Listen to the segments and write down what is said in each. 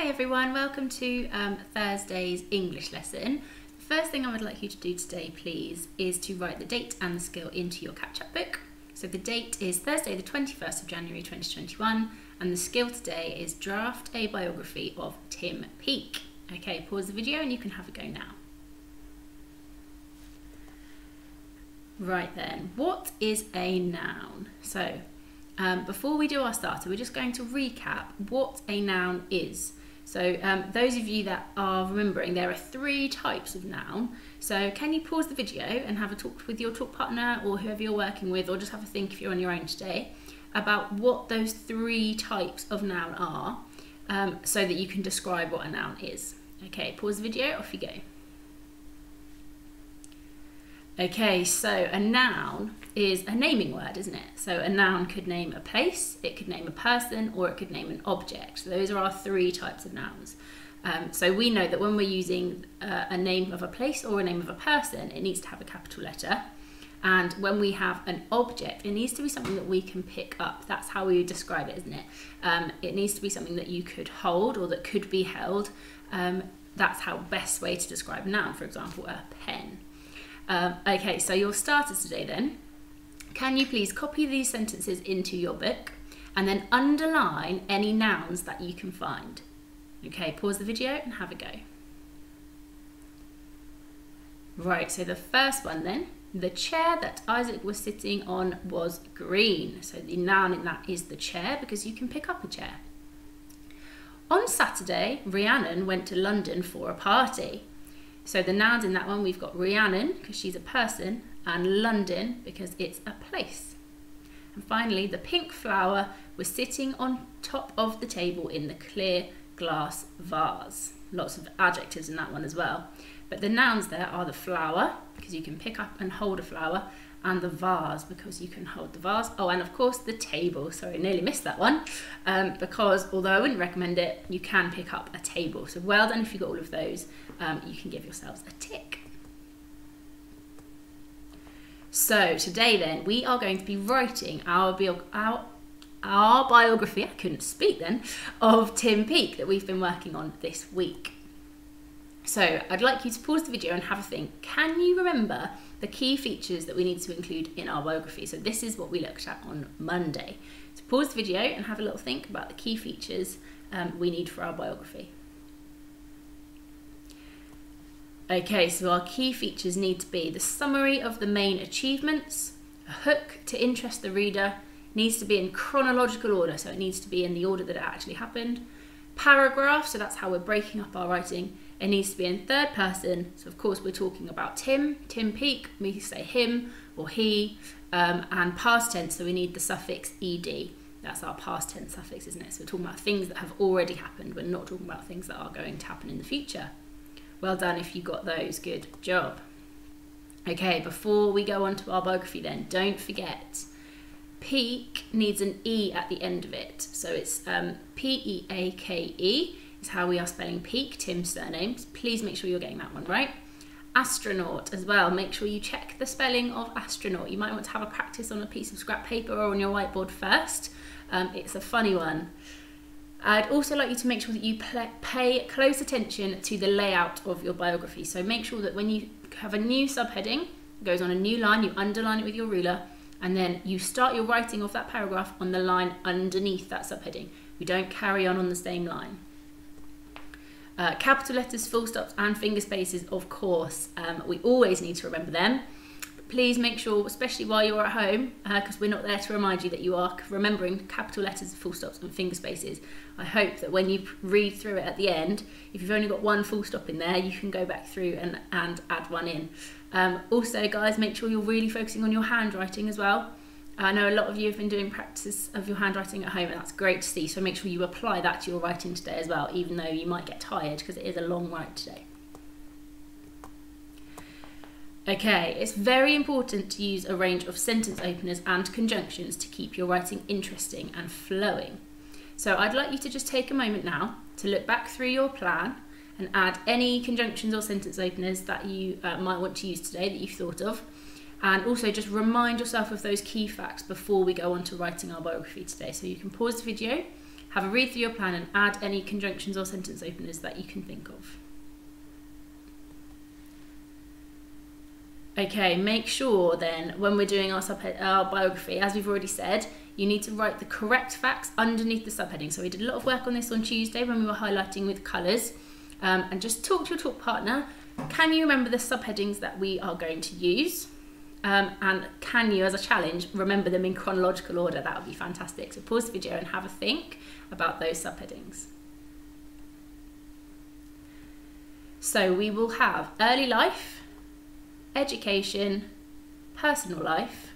Hi everyone, welcome to Thursday's English lesson. The first thing I would like you to do today, please, is to write the date and the skill into your catch-up book. So the date is Thursday the 21st of January 2021 and the skill today is draft a biography of Tim Peake. Okay, pause the video and you can have a go now. Right then, what is a noun? So before we do our starter, we're just going to recap what a noun is. So those of you that are remembering, there are 3 types of noun. So can you pause the video and have a talk with your talk partner or whoever you're working with, or just have a think if you're on your own today, about what those 3 types of noun are, so that you can describe what a noun is. Okay, pause the video, off you go. Okay, so a noun is a naming word, isn't it? So a noun could name a place, it could name a person, or it could name an object. So those are our 3 types of nouns. So we know that when we're using a name of a place or a name of a person, it needs to have a capital letter. And when we have an object, it needs to be something that we can pick up. That's how we describe it, isn't it? It needs to be something that you could hold or that could be held. That's how best way to describe a noun, for example, a pen. Okay, so your starters today then. Can you please copy these sentences into your book and then underline any nouns that you can find? Okay, pause the video and have a go. Right, so the first one then. The chair that Isaac was sitting on was green. So the noun in that is the chair because you can pick up a chair. On Saturday, Rhiannon went to London for a party. So the nouns in that one, we've got Rhiannon, because she's a person, and London, because it's a place. And finally, the pink flower was sitting on top of the table in the clear glass vase. Lots of adjectives in that one as well. But the nouns there are the flower, because you can pick up and hold a flower, and the vase, because you can hold the vase. Oh, and of course the table. Sorry, nearly missed that one. Because although I wouldn't recommend it, you can pick up a table. So well done if you got all of those. You can give yourselves a tick. So today then, we are going to be writing our biography, I couldn't speak then, of Tim Peake that we've been working on this week. So I'd like you to pause the video and have a think. Can you remember the key features that we need to include in our biography? So this is what we looked at on Monday. So pause the video and have a little think about the key features we need for our biography. Okay, so our key features need to be the summary of the main achievements, a hook to interest the reader, needs to be in chronological order, so it needs to be in the order that it actually happened. Paragraph, so that's how we're breaking up our writing. It needs to be in 3rd person, so of course we're talking about Tim Peake, we say him or he, and past tense, so we need the suffix ed. That's our past tense suffix, isn't it? So we're talking about things that have already happened, we're not talking about things that are going to happen in the future. Well done if you got those, good job. Okay, before we go on to our biography then, don't forget, Peake needs an E at the end of it. So it's P-E-A-K-E is how we are spelling Peake, Tim's surname. Please make sure you're getting that one right. Astronaut as well, make sure you check the spelling of astronaut. You might want to have a practice on a piece of scrap paper or on your whiteboard first. It's a funny one. I'd also like you to make sure that you pay close attention to the layout of your biography. So make sure that when you have a new subheading, it goes on a new line, you underline it with your ruler, and then you start your writing of that paragraph on the line underneath that subheading. We don't carry on the same line. Capital letters, full stops, and finger spaces, of course. We always need to remember them. Please make sure, especially while you're at home, because we're not there to remind you, that you are remembering capital letters, full stops and finger spaces. I hope that when you read through it at the end, if you've only got one full stop in there, you can go back through and add one in. Also, guys, make sure you're really focusing on your handwriting as well. I know a lot of you have been doing practice of your handwriting at home, and that's great to see. So make sure you apply that to your writing today as well, even though you might get tired because it is a long write today. Okay, it's very important to use a range of sentence openers and conjunctions to keep your writing interesting and flowing. So I'd like you to just take a moment now to look back through your plan and add any conjunctions or sentence openers that you might want to use today that you've thought of. And also just remind yourself of those key facts before we go on to writing our biography today. So you can pause the video, Have a read through your plan and add any conjunctions or sentence openers that you can think of. Okay, make sure then when we're doing our biography, as we've already said, you need to write the correct facts underneath the subheading. So we did a lot of work on this on Tuesday when we were highlighting with colours. And just talk to your talk partner. Can you remember the subheadings that we are going to use? And can you, as a challenge, remember them in chronological order? That would be fantastic. So pause the video and have a think about those subheadings. So we will have early life, education, personal life,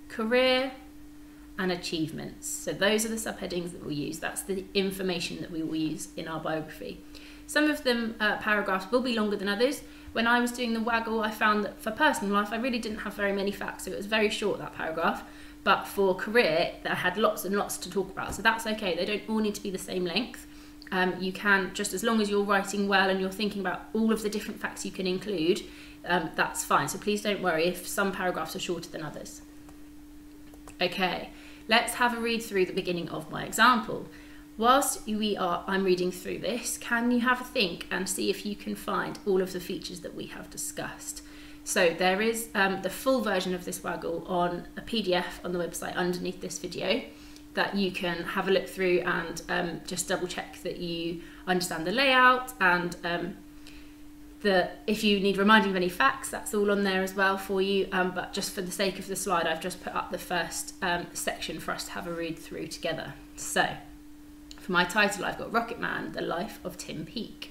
career, and achievements. So those are the subheadings that we'll use. That's the information that we will use in our biography. Some of them paragraphs will be longer than others. When I was doing the waggle, I found that for personal life, I really didn't have very many facts, so it was very short, that paragraph. But for career, I had lots and lots to talk about, so that's okay. They don't all need to be the same length. You can, just as long as you're writing well and you're thinking about all of the different facts you can include, that's fine. So please don't worry if some paragraphs are shorter than others. Okay, let's have a read through the beginning of my example. Whilst I'm reading through this, can you have a think and see if you can find all of the features that we have discussed? So there is the full version of this waggle on a PDF on the website underneath this video that you can have a look through and just double check that you understand the layout, and if you need reminding of any facts, that's all on there as well for you, but just for the sake of the slide, I've just put up the first section for us to have a read through together. So for my title, I've got Rocket Man, The Life of Tim Peake.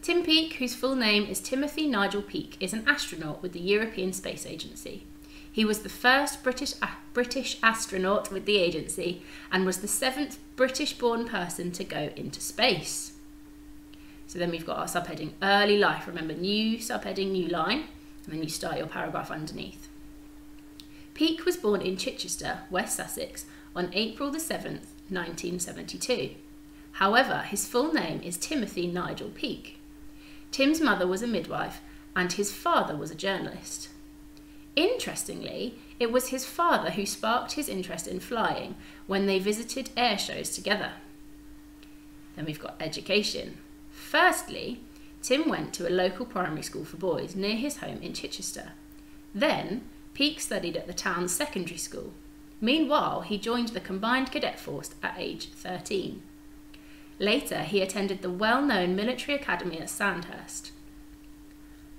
Tim Peake, whose full name is Timothy Nigel Peake, is an astronaut with the European Space Agency. He was the first British astronaut with the agency and was the 7th British-born person to go into space. So then we've got our subheading, Early Life. Remember, new subheading, new line, and then you start your paragraph underneath. Peake was born in Chichester, West Sussex, on April the 7th, 1972. However, his full name is Timothy Nigel Peake. Tim's mother was a midwife and his father was a journalist. Interestingly, it was his father who sparked his interest in flying when they visited air shows together. Then we've got education. Firstly, Tim went to a local primary school for boys near his home in Chichester. Then, Peake studied at the town's secondary school. Meanwhile, he joined the combined cadet force at age 13. Later, he attended the well-known military academy at Sandhurst.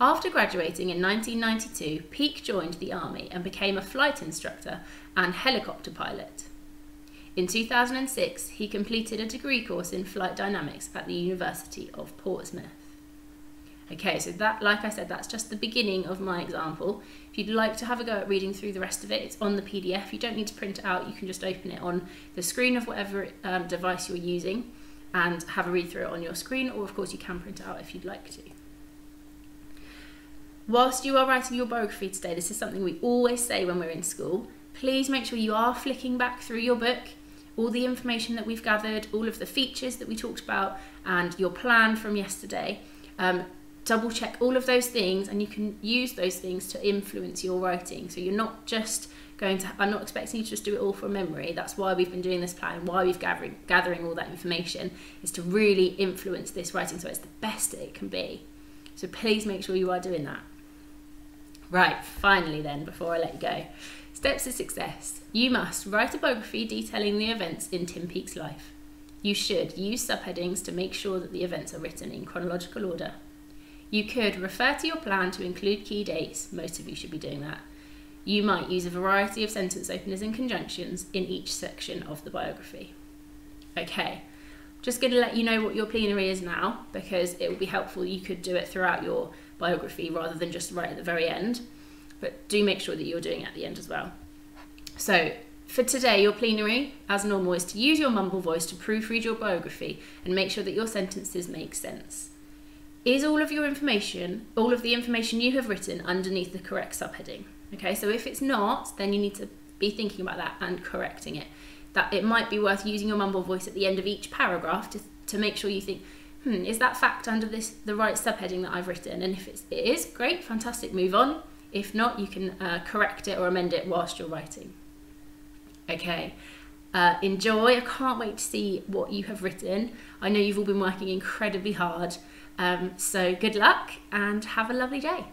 After graduating in 1992, Peake joined the army and became a flight instructor and helicopter pilot. In 2006, he completed a degree course in flight dynamics at the University of Portsmouth. Okay, so that, like I said, that's just the beginning of my example. If you'd like to have a go at reading through the rest of it, it's on the PDF. You don't need to print it out. You can just open it on the screen of whatever device you're using and have a read through it on your screen, or of course you can print it out if you'd like to. Whilst you are writing your biography today, this is something we always say when we're in school. Please make sure you are flicking back through your book, all the information that we've gathered, all of the features that we talked about, and your plan from yesterday. Double check all of those things, and you can use those things to influence your writing. So you're not just going to, I'm not expecting you to just do it all from memory. That's why we've been doing this plan, why we've gathering all that information, is to really influence this writing so it's the best that it can be. So please make sure you are doing that. Right, finally then, before I let you go. Steps to success. You must write a biography detailing the events in Tim Peake's life. You should use subheadings to make sure that the events are written in chronological order. You could refer to your plan to include key dates. Most of you should be doing that. You might use a variety of sentence openers and conjunctions in each section of the biography. Okay, just going to let you know what your plenary is now, because it will be helpful. You could do it throughout your biography rather than just right at the very end, but do make sure that you're doing it at the end as well. So for today, your plenary, as normal, is to use your mumble voice to proofread your biography and make sure that your sentences make sense. Is all of your information, all of the information you have written underneath the correct subheading? Okay, so if it's not, then you need to be thinking about that and correcting it. That it might be worth using your mumble voice at the end of each paragraph to make sure you think, is that fact under the right subheading that I've written? And if it is, great, fantastic, move on. If not, you can correct it or amend it whilst you're writing. Okay, Enjoy. I can't wait to see what you have written. I know you've all been working incredibly hard. So good luck and have a lovely day.